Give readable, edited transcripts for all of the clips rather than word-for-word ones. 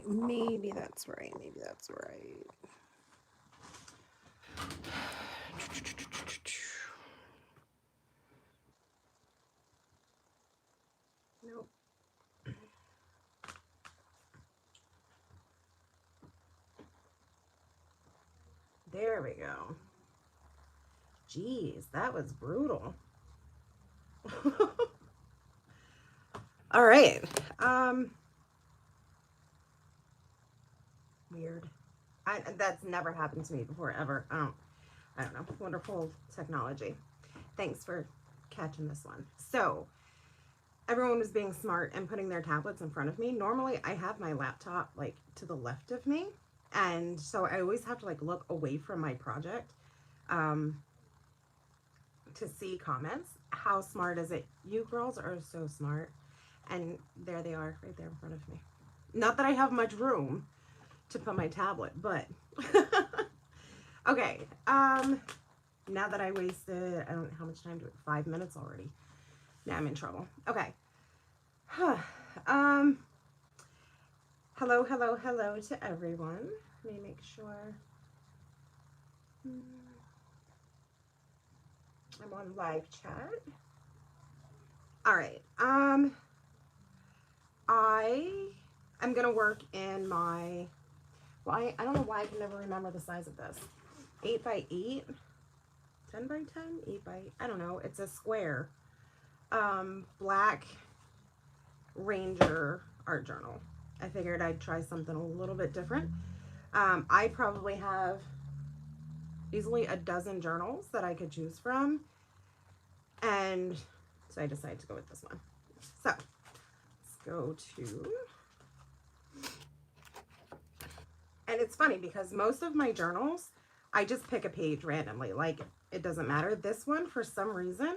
Maybe that's right. Maybe that's right. Nope. There we go. Jeez, that was brutal. All right. Weird. That's never happened to me before, ever. I don't know. Wonderful technology. Thanks for catching this one. So, everyone was being smart and putting their tablets in front of me. Normally, I have my laptop like to the left of me, and so I always have to like look away from my project to see comments. How smart is it? You girls are so smart. And there they are, right there in front of me. Not that I have much room to put my tablet, but okay. Now that I wasted, I don't know how much time to it, 5 minutes already. Now I'm in trouble. Okay. Hello to everyone. Let me make sure I'm on live chat. All right. I'm gonna work in my, well, I don't know why I can never remember the size of this. 8 by 8, 10 by 10, 8 by, I don't know. It's a square, black Ranger art journal. I figured I'd try something a little bit different. I probably have easily a dozen journals that I could choose from. And so I decided to go with this one. So let's go to, and it's funny because most of my journals, I just pick a page randomly. Like, it doesn't matter. This one, for some reason,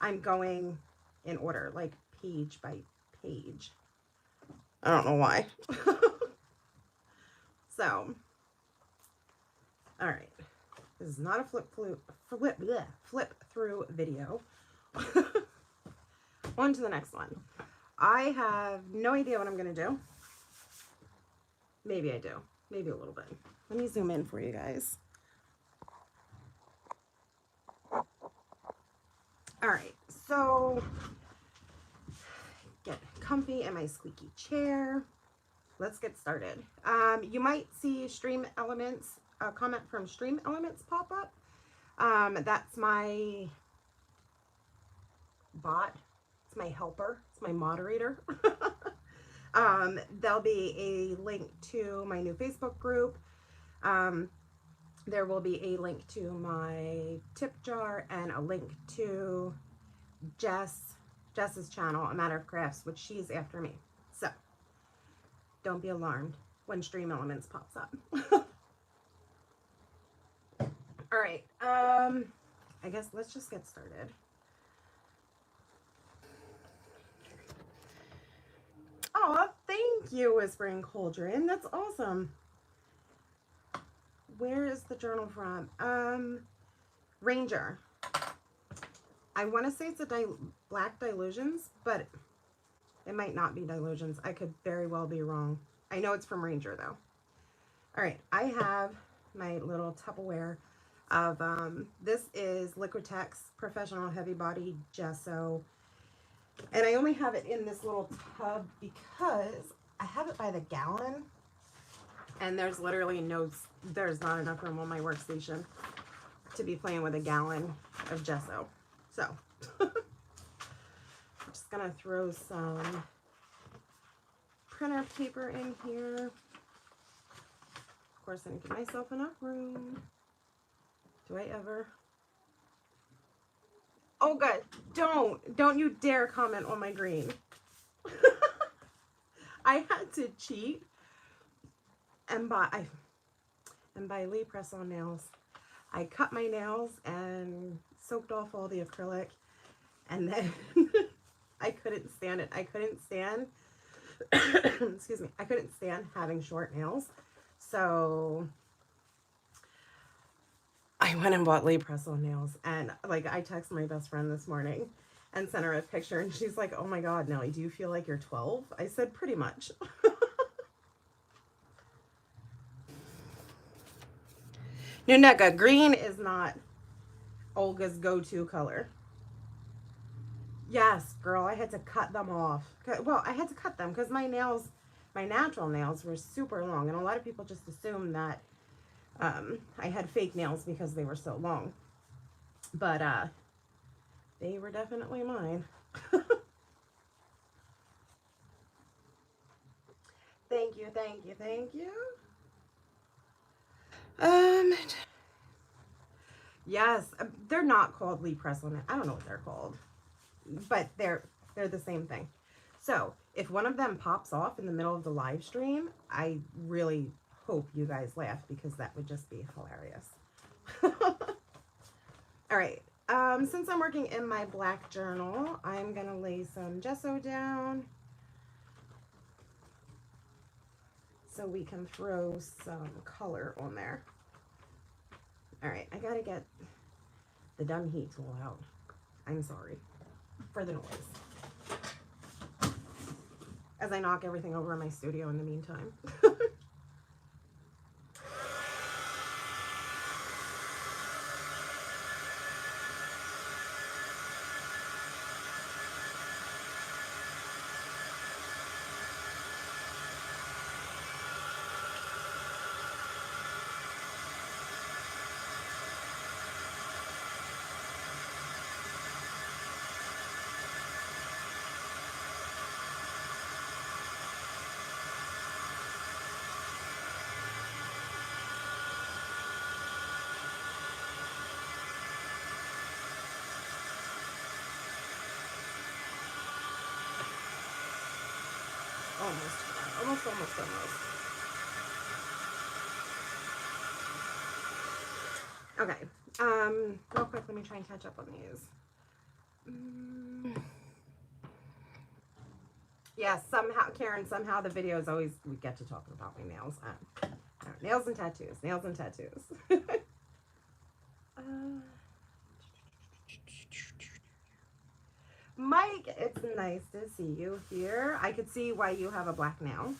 I'm going in order, like page by page. I don't know why. So, all right. This is not a flip through video. On to the next one. I have no idea what I'm going to do. Maybe I do. Maybe a little bit. Let me zoom in for you guys. All right. So, get comfy in my squeaky chair. Let's get started. You might see Stream Elements, a comment from Stream Elements pop up. That's my bot. It's my helper. It's my moderator. There'll be a link to my new Facebook group. There will be a link to my tip jar and a link to Jess's channel, A Matter of Crafts, which she's after me. So don't be alarmed when Stream Elements pops up. All right. I guess let's just get started. Oh, thank you, Whispering Cauldron. That's awesome. Where is the journal from? Ranger. I want to say it's a Black Delusions, but it might not be Delusions. I could very well be wrong. I know it's from Ranger, though. All right, I have my little Tupperware of, this is Liquitex Professional Heavy Body Gesso. And I only have it in this little tub because I have it by the gallon. And there's literally there's not enough room on my workstation to be playing with a gallon of gesso. So, I'm just going to throw some printer paper in here. Of course, I didn't give myself enough room. Do I ever? Oh, God, don't you dare comment on my green. I had to cheat and buy Lee press-on nails. I cut my nails and soaked off all the acrylic, and then I couldn't stand it. I couldn't stand, excuse me, I couldn't stand having short nails. So I went and bought Lee press-on nails, and like I texted my best friend this morning and sent her a picture, and she's like, "Oh my God, Nellie, do you feel like you're 12?" I said, "Pretty much." Nuneka, green is not Olga's go-to color. Yes, girl, I had to cut them off. Well, I had to cut them because my nails, my natural nails were super long. And a lot of people just assume that I had fake nails because they were so long. But they were definitely mine. Thank you, thank you, thank you. Yes, they're not called Lee press on it. I don't know what they're called, but they're the same thing. So if one of them pops off in the middle of the live stream, I really hope you guys laugh because that would just be hilarious. All right. Since I'm working in my black journal, I'm gonna lay some gesso down so we can throw some color on there. All right, I gotta get the dumb heat tool out. I'm sorry for the noise. As I knock everything over in my studio in the meantime. Almost. Okay. Real quick, let me try and catch up on these. Yeah, somehow, Karen, somehow the videos always, we get to talking about my nails. Nails and tattoos. Nails and tattoos. Mike, it's nice to see you here. I could see why you have a black nail.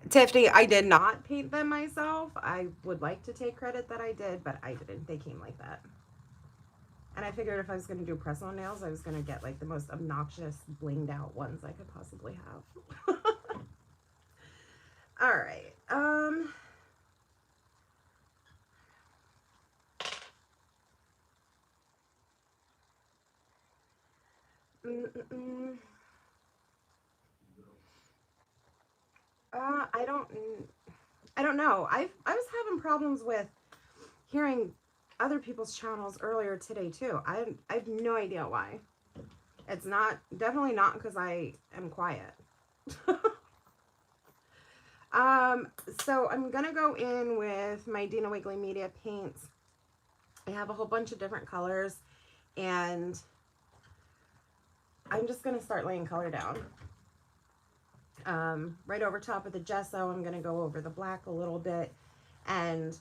Tiffany, I did not paint them myself. I would like to take credit that I did, but I didn't. They came like that. And I figured if I was going to do press-on nails, I was going to get like the most obnoxious, blinged out ones I could possibly have. All right. I don't know. I was having problems with hearing other people's channels earlier today too. I have no idea why. It's definitely not because I am quiet. So I'm gonna go in with my Dina Wiggly Media paints. I have a whole bunch of different colors, and I'm just gonna start laying color down. Right over top of the gesso, I'm gonna go over the black a little bit, and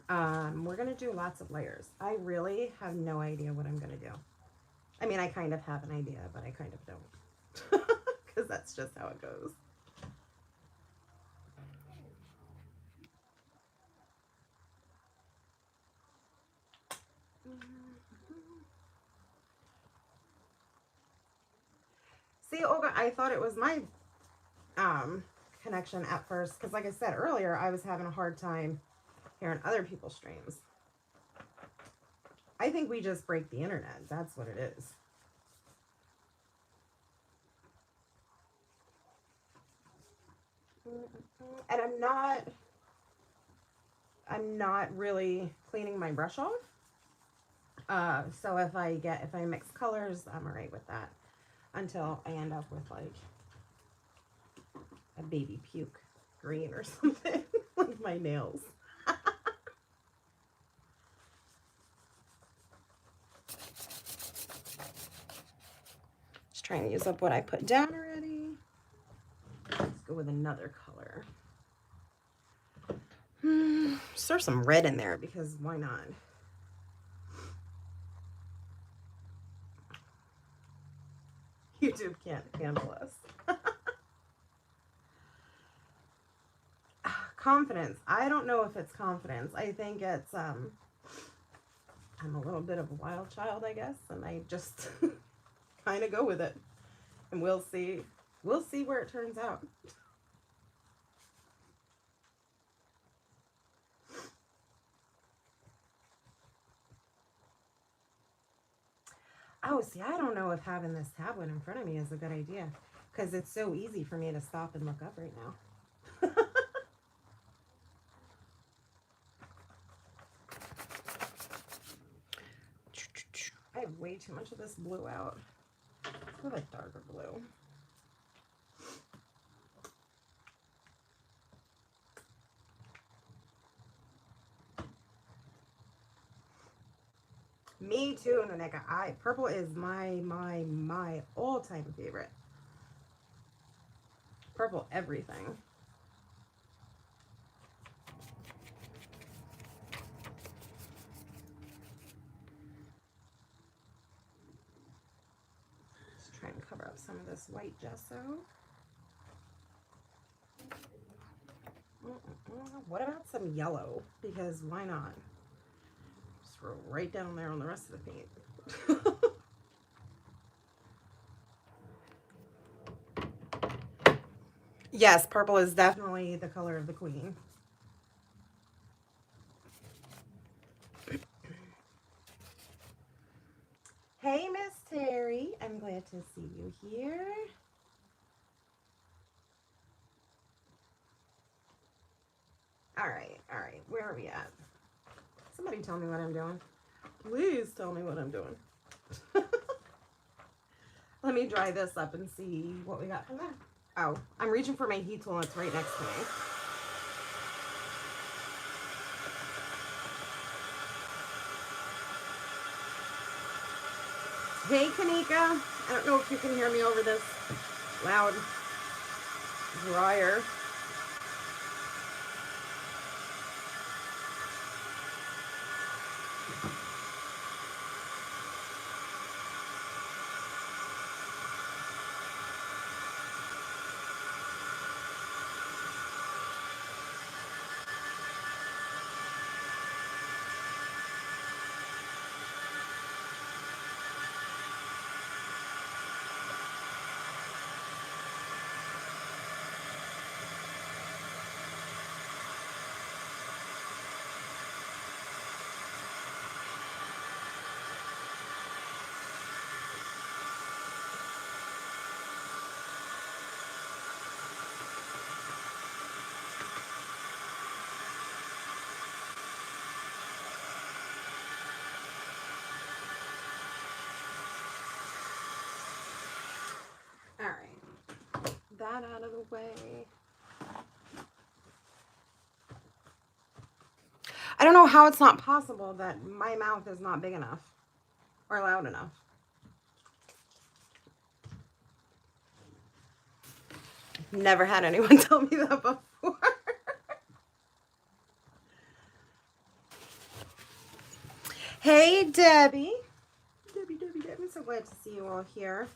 we're gonna do lots of layers. I really have no idea what I'm gonna do. I mean, I kind of have an idea, but I kind of don't, because that's just how it goes. See, Olga, I thought it was my connection at first, because like I said earlier, I was having a hard time hearing other people's streams. I think we just break the internet. That's what it is. And I'm not really cleaning my brush off. So if I mix colors, I'm all right with that until I end up with like a baby puke green or something like my nails. Just trying to use up what I put down already. Let's go with another color. Throw some red in there because why not? YouTube can't handle us. confidence. I don't know if it's confidence. I think it's, I'm a little bit of a wild child, I guess, and I just kind of go with it. And we'll see where it turns out. Oh, see, I don't know if having this tablet in front of me is a good idea, because it's so easy for me to stop and look up right now. I have way too much of this blue out. I have a darker blue. Me too, Naneka. Purple is my all-time favorite. Purple everything. Just trying to cover up some of this white gesso. What about some yellow? Because why not? Just throw right down there on the rest of the paint. Yes, purple is definitely the color of the queen. Hey, Miss Terry. I'm glad to see you here. All right. Where are we at? Somebody tell me what I'm doing. Please tell me what I'm doing. Let me dry this up and see what we got from there. Oh, I'm reaching for my heat tool and it's right next to me. Hey, Kanika. I don't know if you can hear me over this loud dryer. All right, that out of the way. I don't know how it's not possible that my mouth is not big enough or loud enough. Never had anyone tell me that before. Hey, Debbie. Debbie. I'm so glad to see you all here.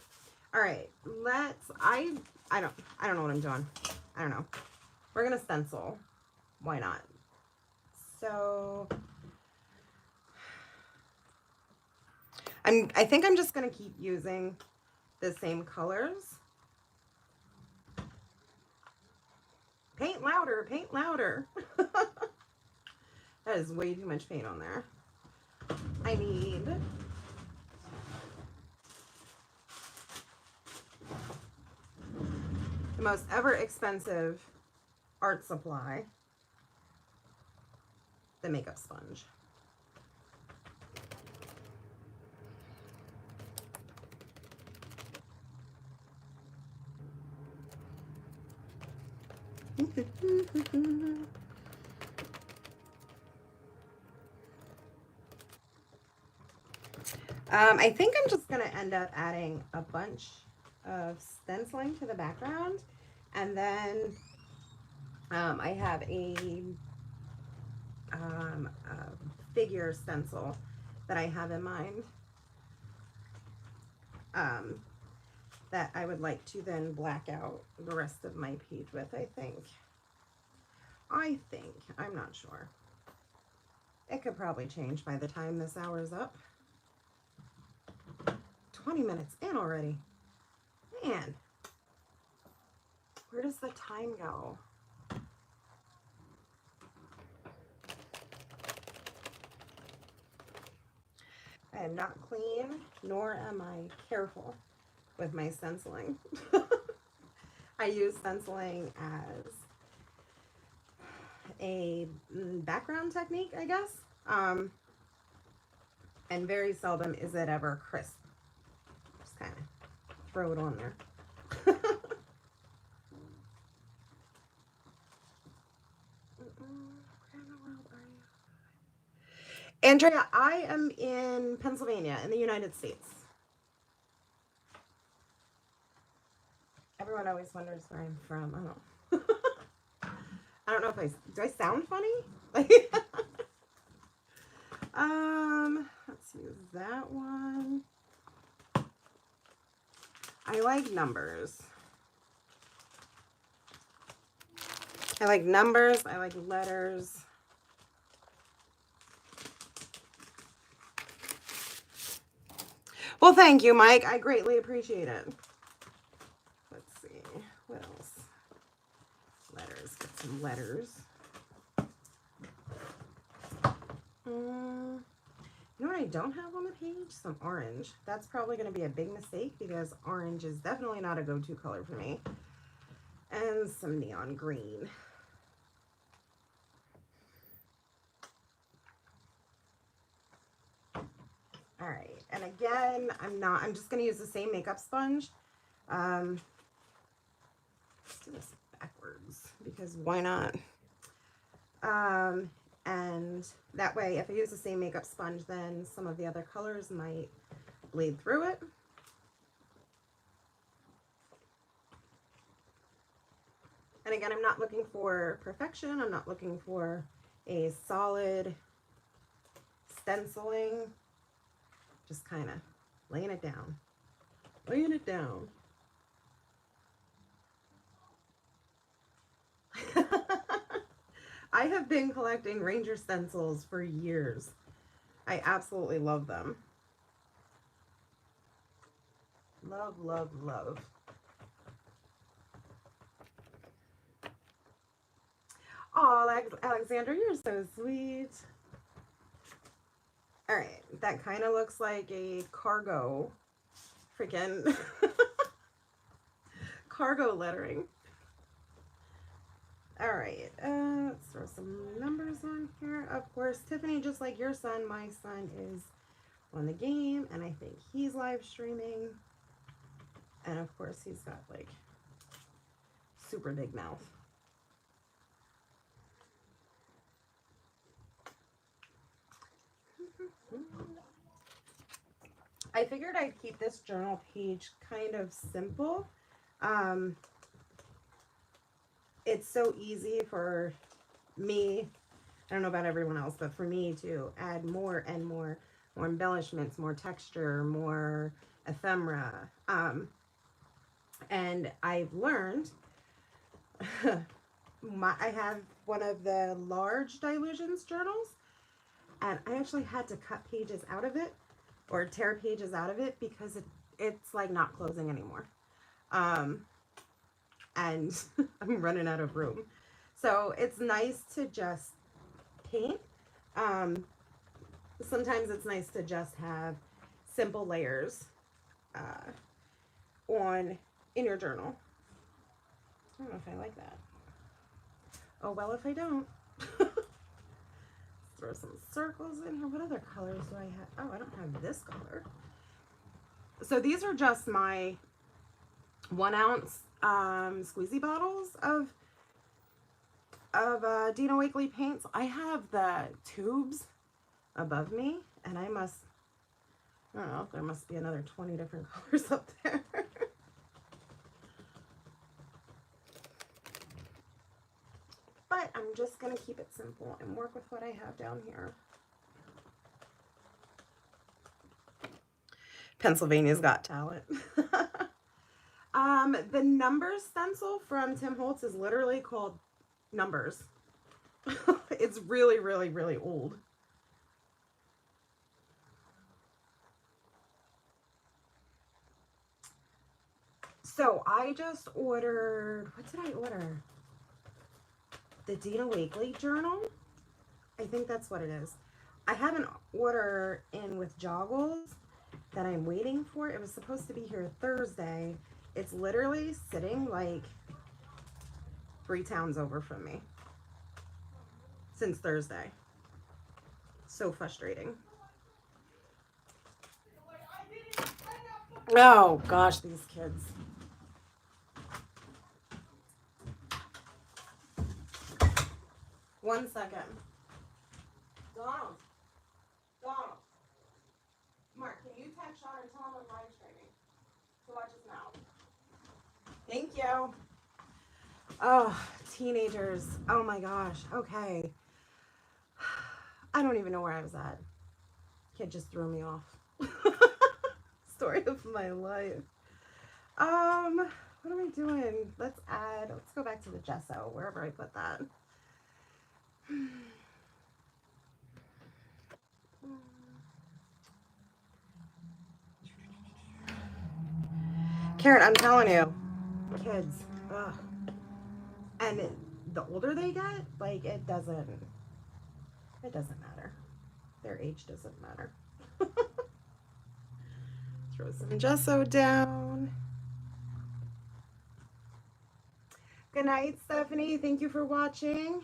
All right, I don't know what I'm doing. I don't know. We're gonna stencil. Why not? So I think I'm just gonna keep using the same colors. Paint louder, paint louder. That is way too much paint on there. I need the most ever expensive art supply, the makeup sponge. I think I'm just going to end up adding a bunch of stenciling to the background, and then I have a figure stencil that I have in mind that I would like to then black out the rest of my page with, I think. I think. I'm not sure. It could probably change by the time this hour's up. 20 minutes in already. Man, where does the time go? I am not clean, nor am I careful with my stenciling. I use stenciling as a background technique, I guess. And very seldom is it ever crisp. Just kind of throw it on there. Andrea, I am in Pennsylvania, in the United States. Everyone always wonders where I'm from. I don't know. I don't know if do I sound funny? Let's use that one. I like numbers. I like numbers. I like letters. Well, thank you, Mike. I greatly appreciate it. Let's see. What else? Letters. Get some letters. You know what I don't have on the page? Some orange. That's probably going to be a big mistake because orange is definitely not a go-to color for me. And some neon green. All right, and again, I'm just going to use the same makeup sponge. Let's do this backwards because why not? And that way, if I use the same makeup sponge, then some of the other colors might bleed through it. And again, I'm not looking for perfection. I'm not looking for a solid stenciling. Just kind of laying it down. Laying it down. I have been collecting Ranger stencils for years. I absolutely love them. Love, love, love. Oh, Alexander, you're so sweet. All right, that kind of looks like a cargo freaking cargo lettering. All right, let's throw some numbers on here. Of course, Tiffany, just like your son, my son is on the game, and I think he's live streaming. And of course, he's got like super big mouth. I figured I'd keep this journal page kind of simple. It's so easy for me, I don't know about everyone else, but for me to add more and more embellishments, more texture, more ephemera. And I've learned, I have one of the large Dilutions journals, and I actually had to cut pages out of it or tear pages out of it because it's like not closing anymore. And I'm running out of room. So it's nice to just paint. Sometimes it's nice to just have simple layers in your journal. I don't know if I like that. Oh, well, if I don't. Throw some circles in here. What other colors do I have? Oh, I don't have this color. So these are just my 1 ounce squeezy bottles of Dina Wakley paints. I have the tubes above me, and I don't know, there must be another 20 different colors up there. But I'm just going to keep it simple and work with what I have down here. Pennsylvania's Got Talent. The numbers stencil from Tim Holtz is literally called Numbers. It's really, really, really old. So I just ordered, what did I order? The Dina Wakley journal. I think that's what it is. I have an order in with Joggles that I'm waiting for. It was supposed to be here Thursday. It's literally sitting like 3 towns over from me since Thursday. So frustrating. Oh gosh, these kids. One second. Donald. Mark, can you text Sean and tell him I'm live streaming? To watch his mouth. Thank you. Oh, teenagers. Oh my gosh. Okay. I don't even know where I was at. Kid just threw me off. Story of my life. What am I doing? Let's go back to the gesso, wherever I put that. Karen, I'm telling you, kids, ugh. And the older they get, like, it doesn't matter. Their age doesn't matter. Throw some gesso down. Good night, Stephanie. Thank you for watching.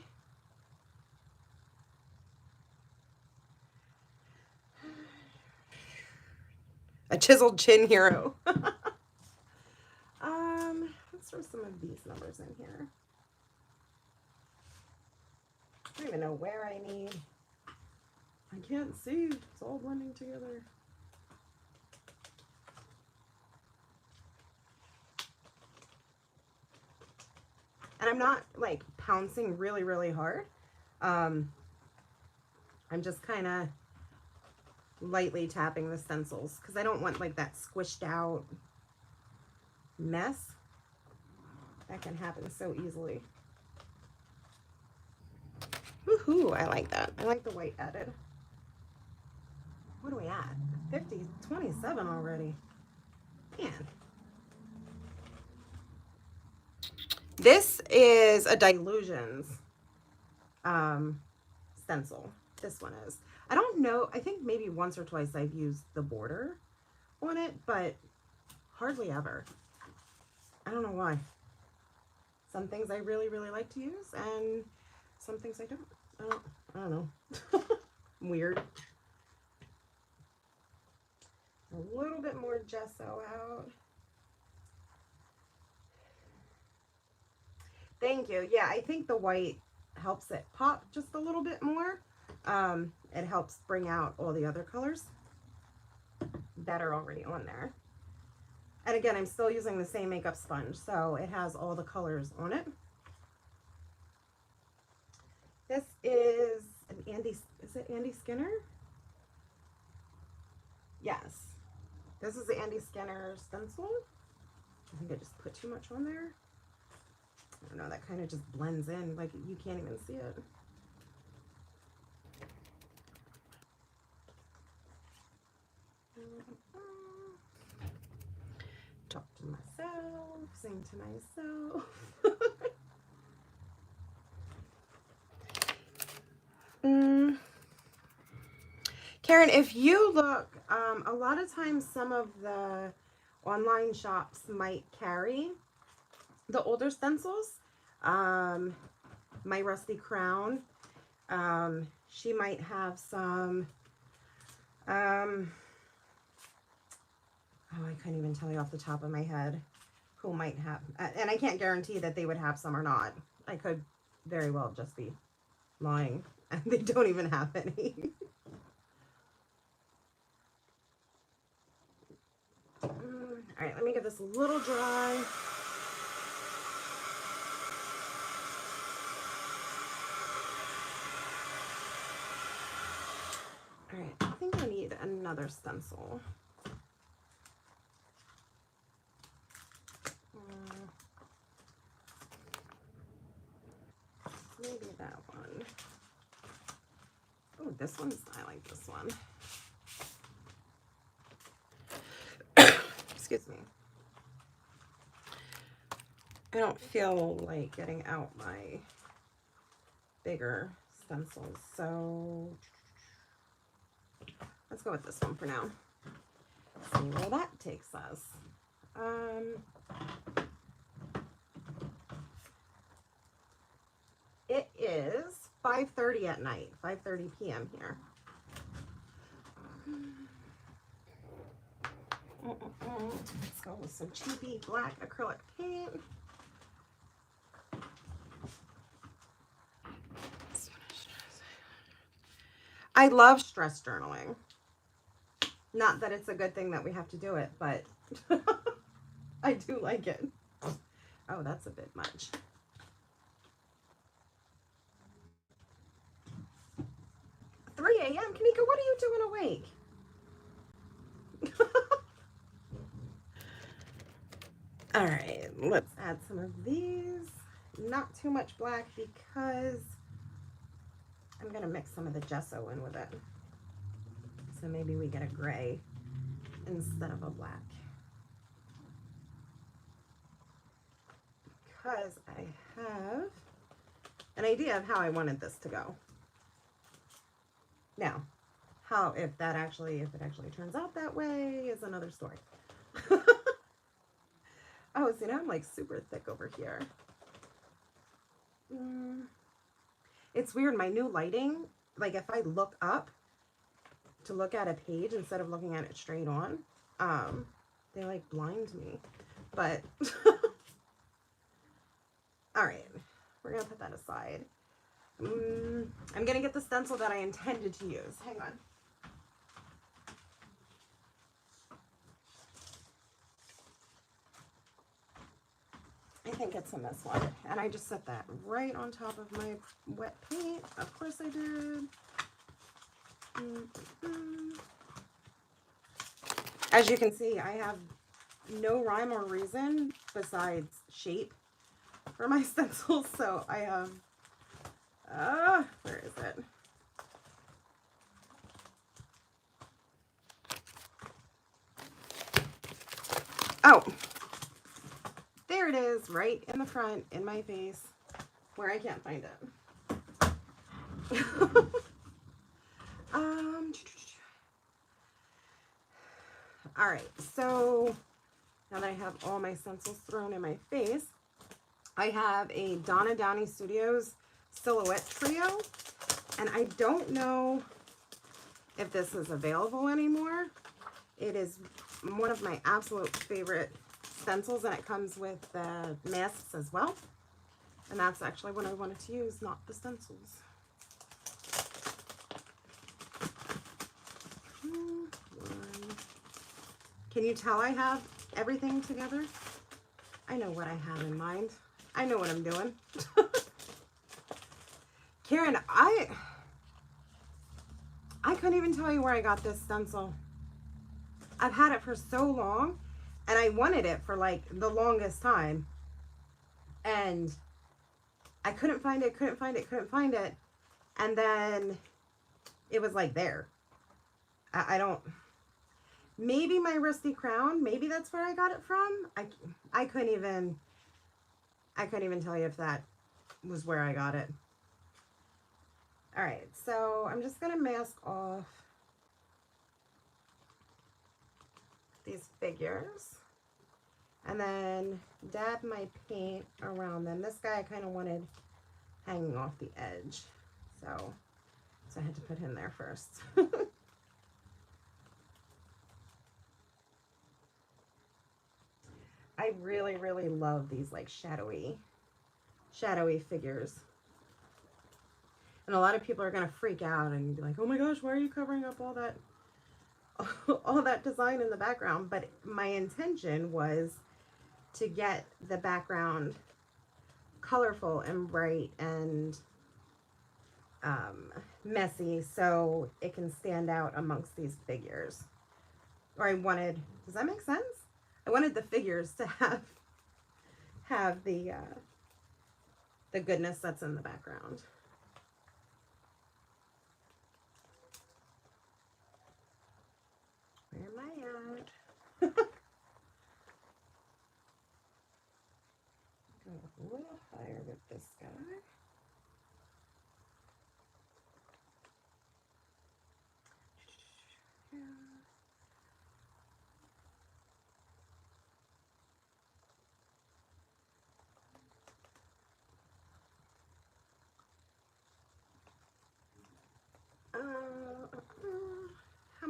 A chiseled chin hero. Let's throw some of these numbers in here. I don't even know where I need. I can't see. It's all blending together. And I'm not like pouncing really, really hard. I'm just kind of lightly tapping the stencils because I don't want like that squished out mess that can happen so easily. Woohoo, I like that. I like the white added. What are we at? 27 already. Man. This is a Dilutions stencil. This one is. I don't know. I think maybe once or twice I've used the border on it, but hardly ever. I don't know why. Some things I really, really like to use, and some things I don't. I don't know. Weird. A little bit more gesso out. Thank you. Yeah, I think the white helps it pop just a little bit more. It helps bring out all the other colors that are already on there. And again, I'm still using the same makeup sponge, so it has all the colors on it. This is an is it Andy Skinner? Yes. This is the Andy Skinner stencil. I think I just put too much on there. I don't know, that kind of just blends in, like you can't even see it. Talk to myself, sing to myself. Karen, if you look, a lot of times some of the online shops might carry the older stencils. My Rusty Crown, she might have some, oh, I couldn't even tell you off the top of my head who might have, and I can't guarantee that they would have some or not. I could very well just be lying, and they don't even have any. All right, let me get this a little dry. All right, I think I need another stencil. Maybe that one. Oh, this one's, I like this one. Excuse me. I don't feel like getting out my bigger stencils, so let's go with this one for now. See where that takes us. It is 5:30 at night, 5:30 p.m. here. Let's go with some cheapy black acrylic paint. I love stress journaling. Not that it's a good thing that we have to do it, but I do like it. Oh, that's a bit much. – 3 a.m. Kanika, what are you doing awake? All right, let's add some of these. Not too much black because I'm going to mix some of the gesso in with it. So maybe we get a gray instead of a black. Because I have an idea of how I wanted this to go. Now, if it actually turns out that way is another story. Oh, see, now I'm like super thick over here. It's weird, my new lighting, like if I look up to look at a page instead of looking at it straight on, they like blind me. But all right, we're gonna put that aside. I'm gonna get the stencil that I intended to use. Hang on. I think it's in this one. And I just set that right on top of my wet paint. Of course I did. As you can see, I have no rhyme or reason besides shape for my stencils. So I have, where is it? Oh, there it is, right in the front, in my face, where I can't find it. All right, so now that I have all my stencils thrown in my face, I have a Donna Downey Studios Silhouette Trio, and I don't know if this is available anymore. It is one of my absolute favorite stencils, and it comes with the masks as well. And that's actually what I wanted to use, not the stencils. Can you tell I have everything together? I know what I have in mind. I know what I'm doing. Karen, I couldn't even tell you where I got this stencil. I've had it for so long, and I wanted it for like the longest time. And I couldn't find it, couldn't find it. And then it was like there. I don't, maybe my rusty crown, maybe that's where I got it from. I couldn't even tell you if that was where I got it. All right, so I'm just gonna mask off these figures and then dab my paint around them. This guy I kind of wanted hanging off the edge, so I had to put him there first. I really, really love these like shadowy figures. And a lot of people are going to freak out and be like, oh my gosh, why are you covering up all that design in the background? But my intention was to get the background colorful and bright and messy so it can stand out amongst these figures. Or I wanted, does that make sense? I wanted the figures to have the goodness that's in the background.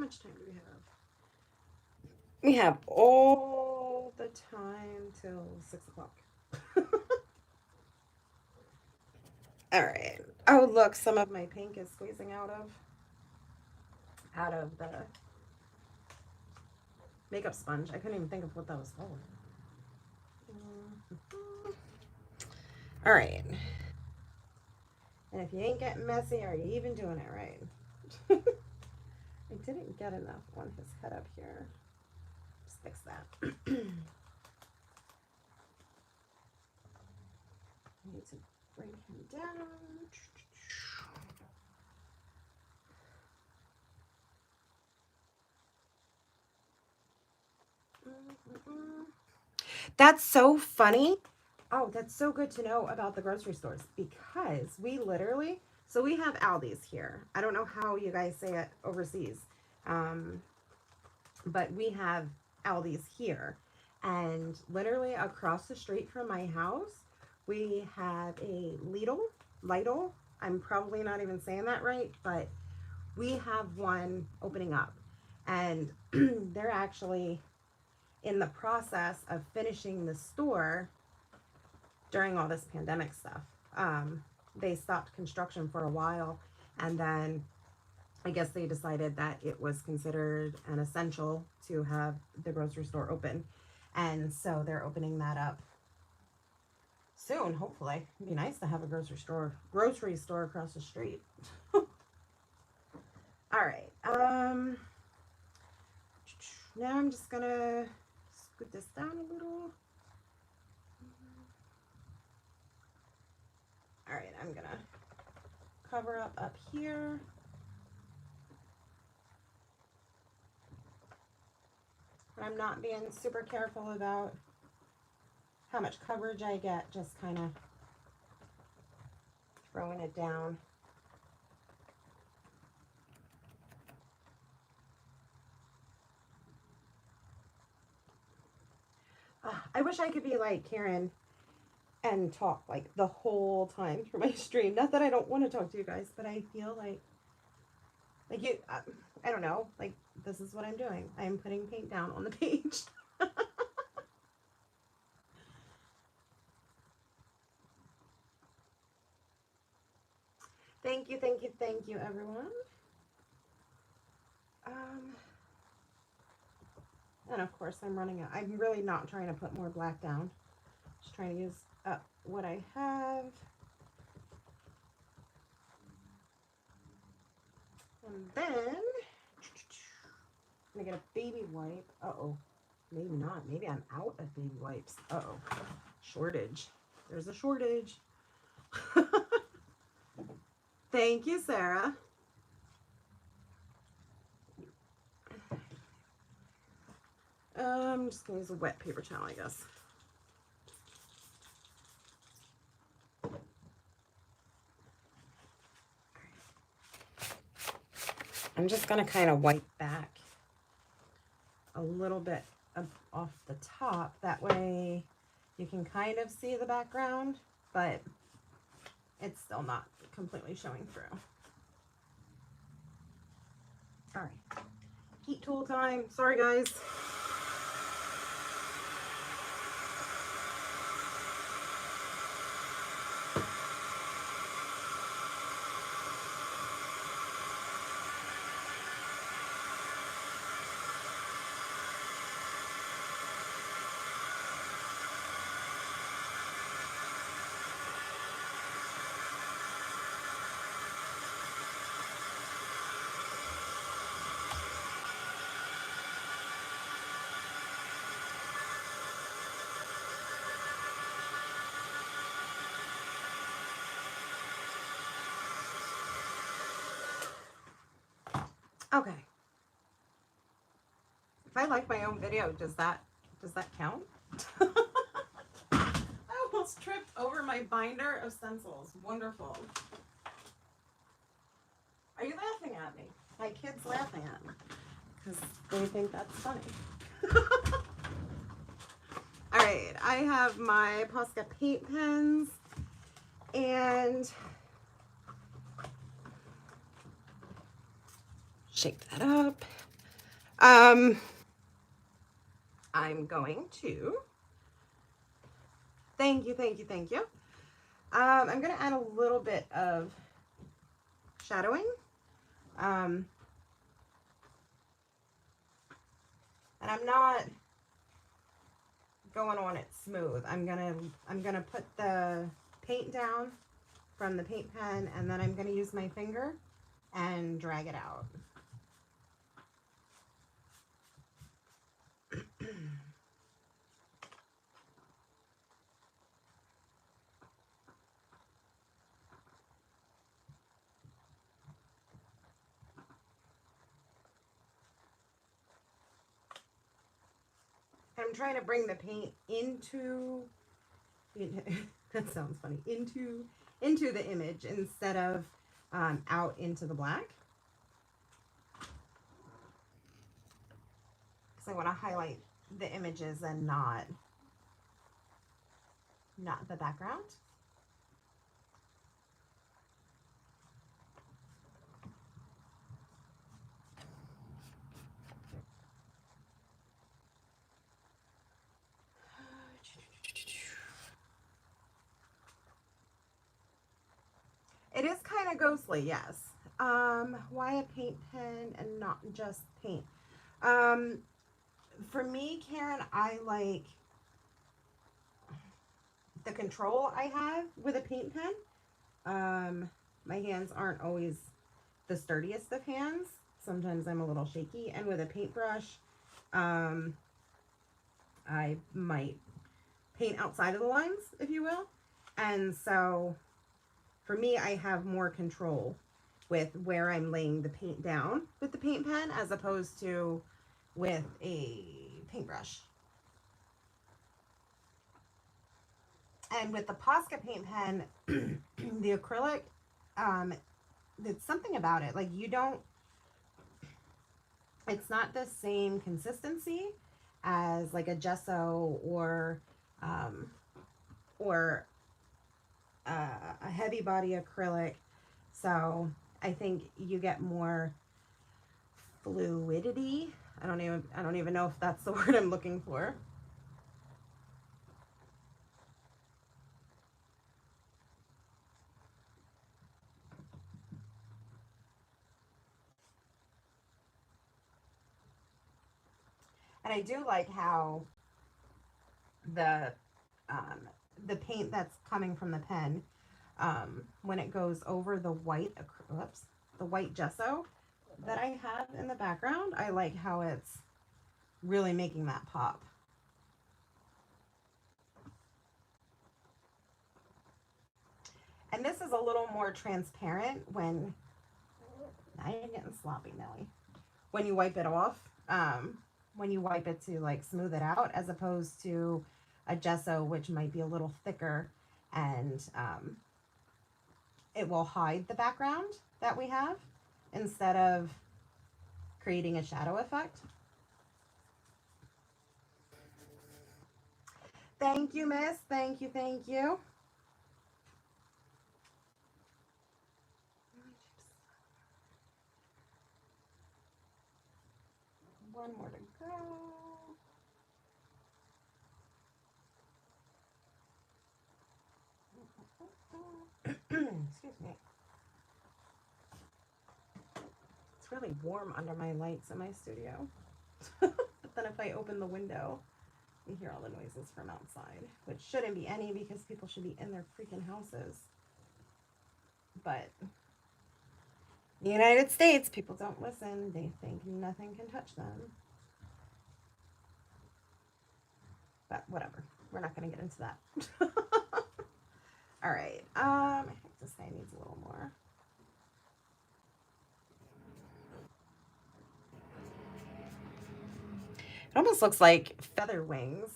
much time do we have? We have all the time till 6 o'clock. All right. Oh, look, some of my pink is squeezing out of the makeup sponge. I couldn't even think of what that was called. All right. And if you ain't getting messy, are you even doing it right? I didn't get enough on his head up here. Just fix that. I need to bring him down. That's so funny. Oh, that's so good to know about the grocery stores, because we literally, so we have Aldi's here. I don't know how you guys say it overseas, but we have Aldi's here. And literally across the street from my house, we have a Lidl. I'm probably not even saying that right, but we have one opening up. And they're actually in the process of finishing the store during all this pandemic stuff. They stopped construction for a while, and then I guess they decided that it was considered an essential to have the grocery store open. And so they're opening that up soon, hopefully. It'd be nice to have a grocery store across the street. All right. Now I'm just gonna scoot this down a little. All right, I'm gonna cover up here. And I'm not being super careful about how much coverage I get, just kind of throwing it down. I wish I could be like Karen and talk like the whole time through my stream. Not that I don't want to talk to you guys, but I feel like you, I don't know, like this is what I'm doing. I'm putting paint down on the page. Thank you, everyone. And of course I'm running out. I'm really not trying to put more black down. Just trying to use up what I have. And then I'm gonna get a baby wipe. Uh-oh. Maybe not. Maybe I'm out of baby wipes. Uh-oh. Shortage. There's a shortage. Thank you, Sarah. I'm just gonna use a wet paper towel, I guess. I'm just gonna kind of wipe back a little bit off the top. That way you can kind of see the background, but it's still not completely showing through. All right, heat tool time. Sorry, guys. Okay. If I like my own video, does that count? I almost tripped over my binder of stencils. Wonderful. Are you laughing at me? My kid's laughing at me because they think that's funny. All right, I have my Posca paint pens, and shake that up. I'm going to, thank you, thank you, thank you. I'm going to add a little bit of shadowing. And I'm not going on it smooth. I'm gonna put the paint down from the paint pen, and then I'm gonna use my finger and drag it out. I'm trying to bring the paint into, that sounds funny, into the image instead of out into the black. Because I want to highlight the images and not the background. It is kind of ghostly, yes. Why a paint pen and not just paint? For me, Karen, I like the control I have with a paint pen. My hands aren't always the sturdiest of hands. Sometimes I'm a little shaky. And with a paintbrush, I might paint outside of the lines, if you will. And so for me, I have more control with where I'm laying the paint down with the paint pen as opposed to with a paintbrush. And with the Posca paint pen, the acrylic, it's something about it. Like you don't, it's not the same consistency as like a gesso or a heavy body acrylic. So I think you get more fluidity. I don't even know if that's the word I'm looking for. And I do like how the paint that's coming from the pen, when it goes over the white, the white gesso that I have in the background, I like how it's really making that pop. And this is a little more transparent when, now you're getting sloppy, Nelly. When you wipe it off, when you wipe it to like smooth it out, as opposed to a gesso, which might be a little thicker and it will hide the background that we have instead of creating a shadow effect. Thank you, miss. Thank you, thank you. One more to go. Excuse me. It's really warm under my lights in my studio. But then if I open the window, you hear all the noises from outside, which shouldn't be any because people should be in their freaking houses. But in the United States, people don't listen. They think nothing can touch them. But whatever. We're not going to get into that. All right. I think this guy needs a little more. It almost looks like feather wings.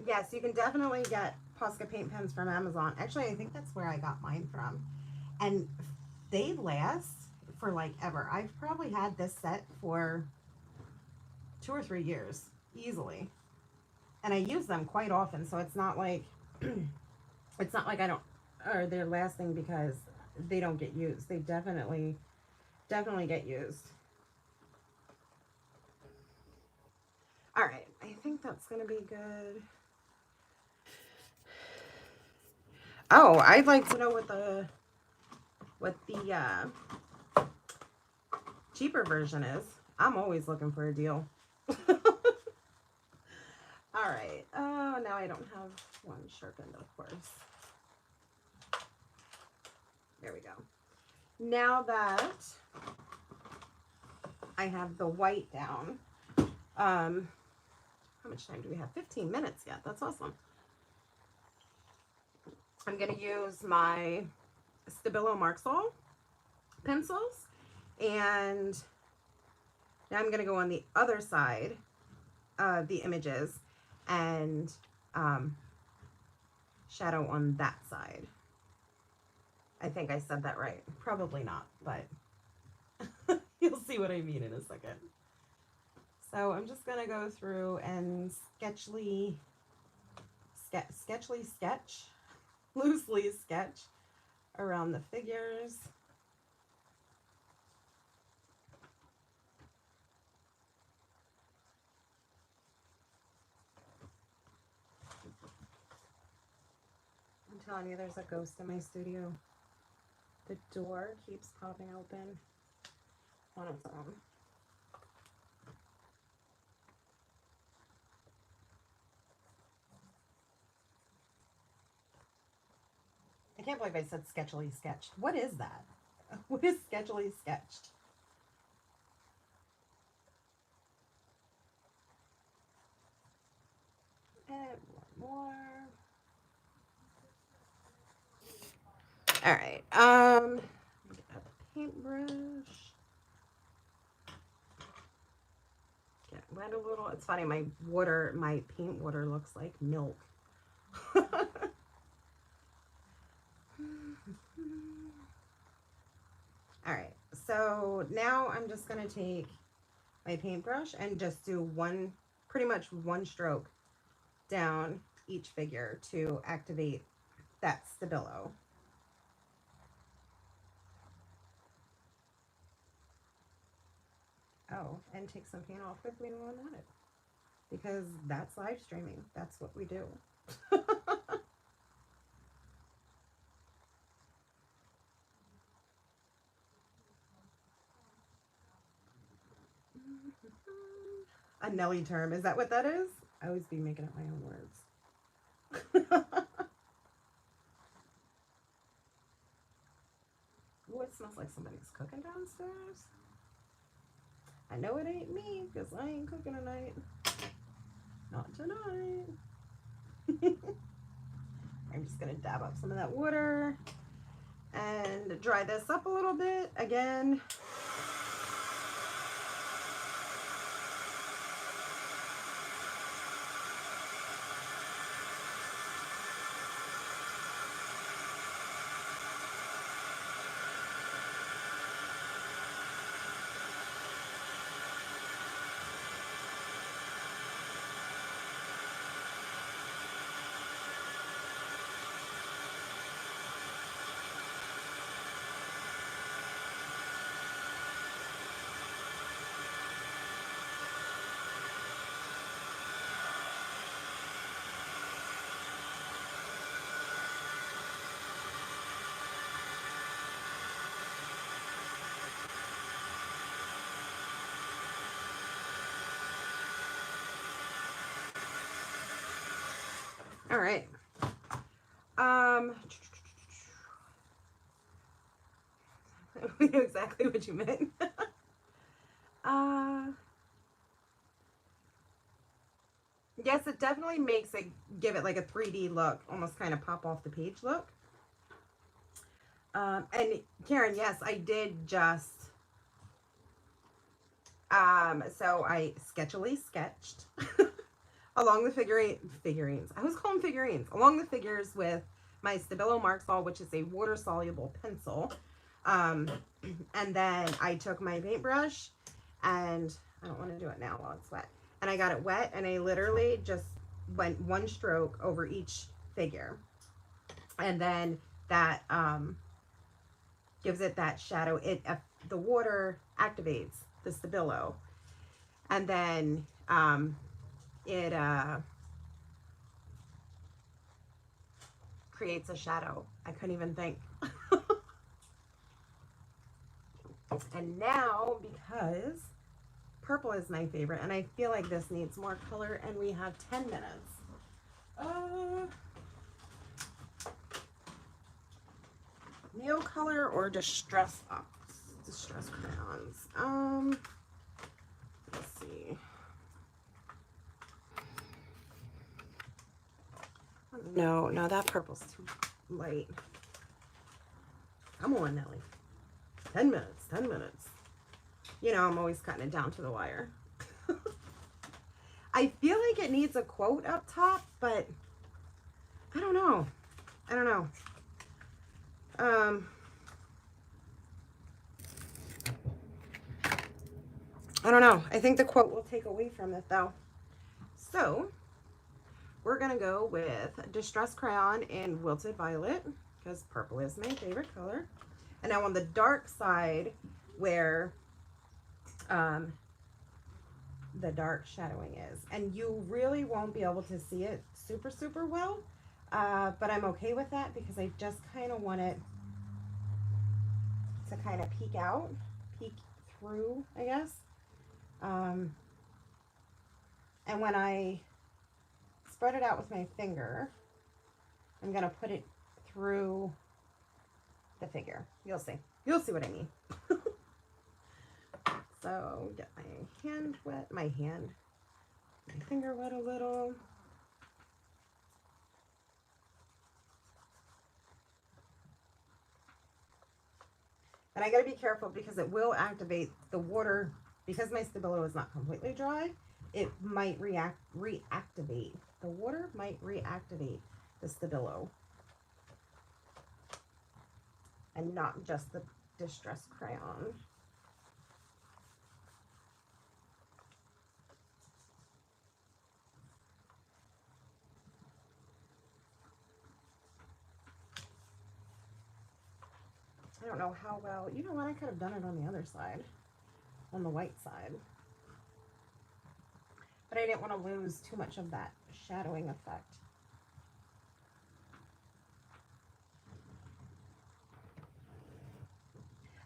Yes, you can definitely get Posca paint pens from Amazon. Actually, I think that's where I got mine from. And they last for like ever. I've probably had this set for 2 or 3 years easily. And I use them quite often, so it's not like it's not like I don't, or they're lasting because they don't get used. They definitely definitely get used. All right, I think that's gonna be good. Oh, I'd like to know what the cheaper version is. I'm always looking for a deal. All right. Oh, now I don't have one sharpened, of course. There we go. Now that I have the white down, how much time do we have? 15 minutes yet. That's awesome. I'm going to use my Stabilo Marxall pencils, and now I'm going to go on the other side of the images and shadow on that side. I think I said that right. Probably not, but you'll see what I mean in a second. So I'm just going to go through and loosely sketch around the figures. I'm telling you, there's a ghost in my studio. The door keeps popping open on its own. I can't believe I said sketchily sketched. What is that? What is sketchily sketched? And one more. All right. Get a paintbrush. Get wet a little. It's funny. My paint water looks like milk. All right, so now I'm just going to take my paintbrush and just do pretty much one stroke down each figure to activate that Stabilo. Oh, and take some paint off with me while I'm at it, because that's live streaming. That's what we do. A Nelly term. Is that what that is? I always be making up my own words. Oh, it smells like somebody's cooking downstairs. I know it ain't me, because I ain't cooking tonight. Not tonight. I'm just going to dab up some of that water and dry this up a little bit. Again, all right. I knew exactly what you meant. Yes, it definitely makes it, give it like a 3D look, almost kind of pop off the page look. And Karen, yes, I did just, so I sketchily sketched along the figurines. I was calling figurines. Along the figures with my Stabilo Marxall, which is a water-soluble pencil. And then I took my paintbrush, and I don't want to do it now while it's wet. And I got it wet, and I literally just went one stroke over each figure. And then that gives it that shadow. It the water activates the Stabilo, and then it creates a shadow. I couldn't even think. And now, because purple is my favorite, and I feel like this needs more color, and we have 10 minutes. Neocolor or distress crayons? Let's see. No, that purple's too light. Come on, Nelly. 10 minutes, 10 minutes. You know, I'm always cutting it down to the wire. I feel like it needs a quote up top, but I don't know. I don't know. I don't know. I think the quote will take away from it though. So we're gonna go with Distress Crayon in Wilted Violet, because purple is my favorite color. And now on the dark side, where the dark shadowing is, and you really won't be able to see it super well, but I'm okay with that because I just kind of want it to kind of peek through, I guess. And when I spread it out with my finger, I'm going to put it through the figure. You'll see. You'll see what I mean. So get my hand wet, my finger wet a little. And I gotta be careful because it will activate the water. Because my Stabilo is not completely dry, it might reactivate. The water might reactivate the Stabilo. And not just the Distress Crayon. I don't know how well, you know what, I could have done it on the other side, on the white side. But I didn't want to lose too much of that shadowing effect.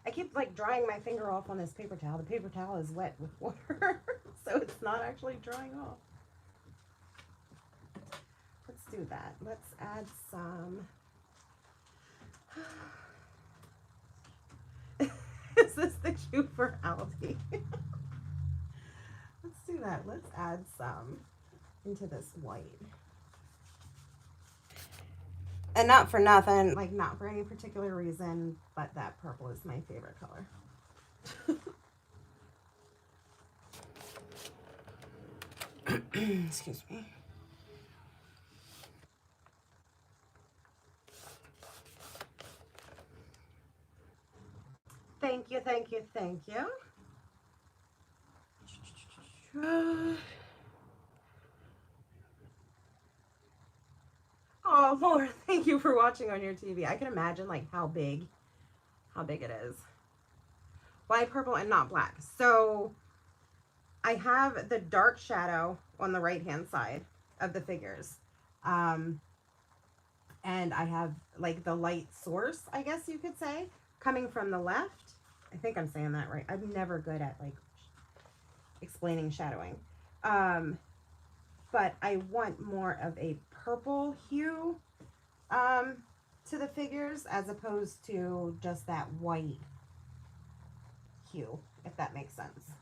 I keep like drying my finger off on this paper towel. The paper towel is wet with water, so it's not actually drying off. Let's do that. Let's add some... Is this the cue for Aldi? Let's do that. Let's add some into this white. And not for nothing, like not for any particular reason, but that purple is my favorite color. Excuse me. Thank you, thank you, thank you. Oh, Laura, thank you for watching on your TV. I can imagine like how big it is. Why purple and not black? So I have the dark shadow on the right hand side of the figures. And I have like the light source, I guess you could say, coming from the left. I think I'm saying that right. I'm never good at like explaining shadowing. But I want more of a purple hue to the figures as opposed to just that white hue, if that makes sense.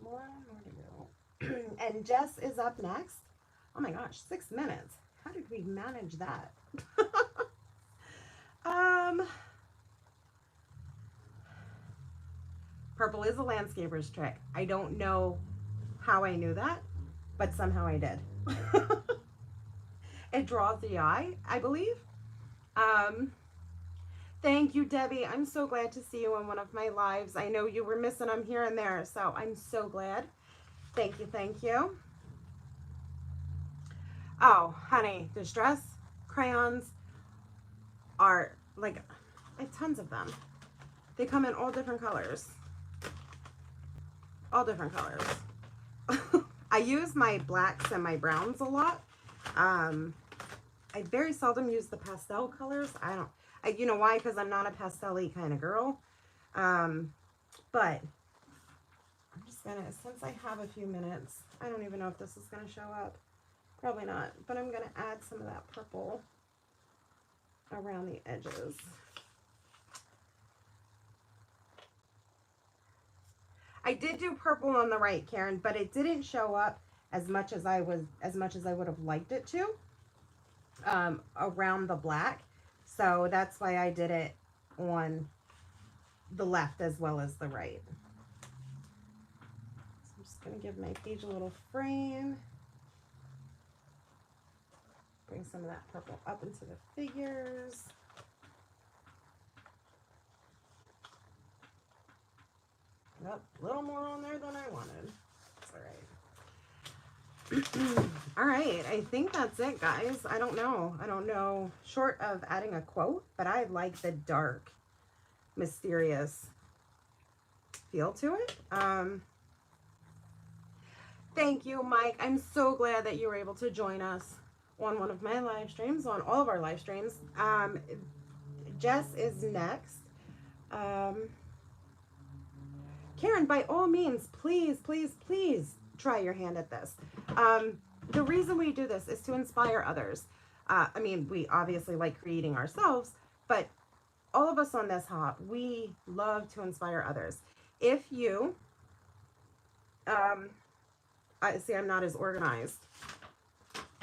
More to go. And Jess is up next. Oh my gosh, 6 minutes. How did we manage that? Purple is a landscaper's trick. I don't know how I knew that, but somehow I did. It draws the eye, I believe. Thank you, Debbie. I'm so glad to see you in one of my lives. I know you were missing them here and there, so I'm so glad. Thank you, thank you. Oh, honey, distress crayons are like, I have tons of them. They come in all different colors. All different colors. I use my blacks and my browns a lot. I very seldom use the pastel colors. You know why? Because I'm not a pastel-y kind of girl. But I'm just gonna, since I have a few minutes, I don't even know if this is gonna show up. Probably not. But I'm gonna add some of that purple around the edges. I did do purple on the right, Karen, but it didn't show up as much as I would have liked it to around the black. So that's why I did it on the left as well as the right. So I'm just going to give my page a little frame. Bring some of that purple up into the figures. Nope, a little more on there than I wanted. It's all right. All right, I think that's it, guys. I don't know. Short of adding a quote, but I like the dark, mysterious feel to it. Thank you, Mike. I'm so glad that you were able to join us on one of my live streams, on all of our live streams. Jess is next. Karen, by all means, please, please, please try your hand at this. The reason we do this is to inspire others. I mean, we obviously like creating ourselves, but all of us on this hop, we love to inspire others. If you, I see I'm not as organized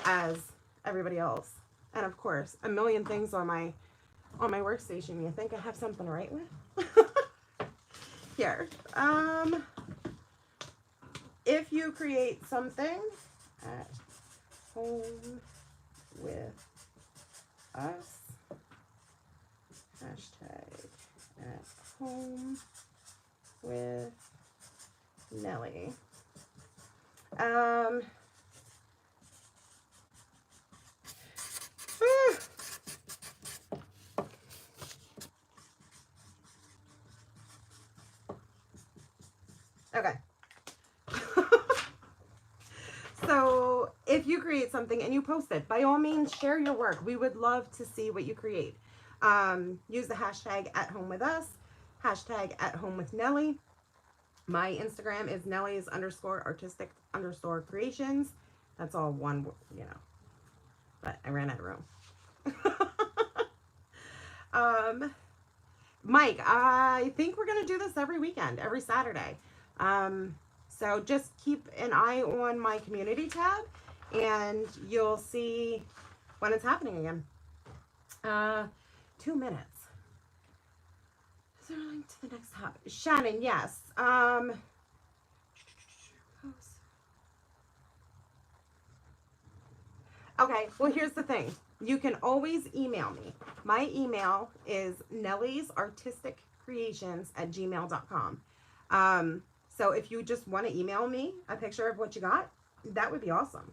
as everybody else. And of course, a million things on my workstation. You think I have something to write with? Here. If you create something at home with us, hashtag at home with Nellie. Okay. So if you create something and you post it, by all means, share your work. We would love to see what you create. Use the hashtag at home with us, hashtag at home with Nellie. My Instagram is Nellie's _artistic_ creations. That's all one, you know, but I ran out of room. Mike, I think we're going to do this every weekend, every Saturday. So just keep an eye on my community tab and you'll see when it's happening again. 2 minutes. Is there a link to the next hub? Shannon, yes. Okay, well, here's the thing. You can always email me. My email is nelliesartisticCreations@gmail.com. So if you just want to email me a picture of what you got, that would be awesome.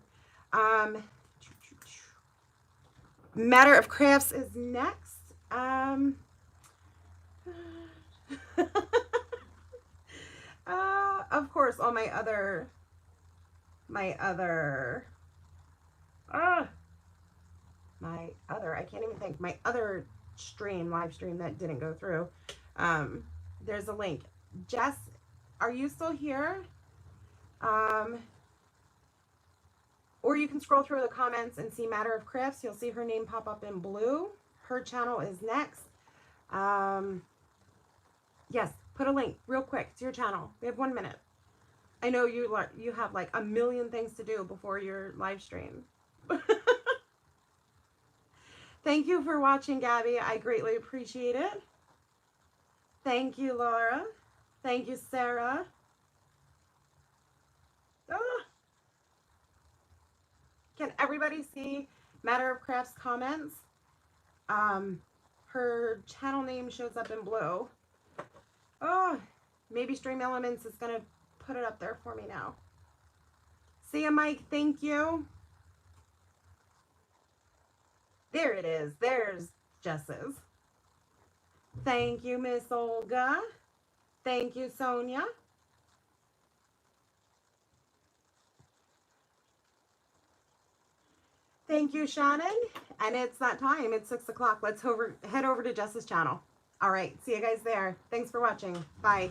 Matter of Crafts is next. Of course, all my other I can't even think, my other live stream that didn't go through. There's a link. Jess, are you still here? Or you can scroll through the comments and see Matter of Crafts. You'll see her name pop up in blue. Her channel is next. Yes, put a link real quick to your channel. We have 1 minute. I know you have like a million things to do before your live stream. Thank you for watching, Gabby. I greatly appreciate it. Thank you, Laura. Thank you, Sarah. Can everybody see Matter of Crafts comments? Her her channel name shows up in blue. Oh, maybe Stream Elements is going to put it up there for me now. See ya, Mike. Thank you. There it is. There's Jess's. Thank you, Miss Olga. Thank you, Sonia. Thank you, Shannon. And it's that time. It's 6 o'clock. Let's head over to Jess's channel. All right. See you guys there. Thanks for watching. Bye.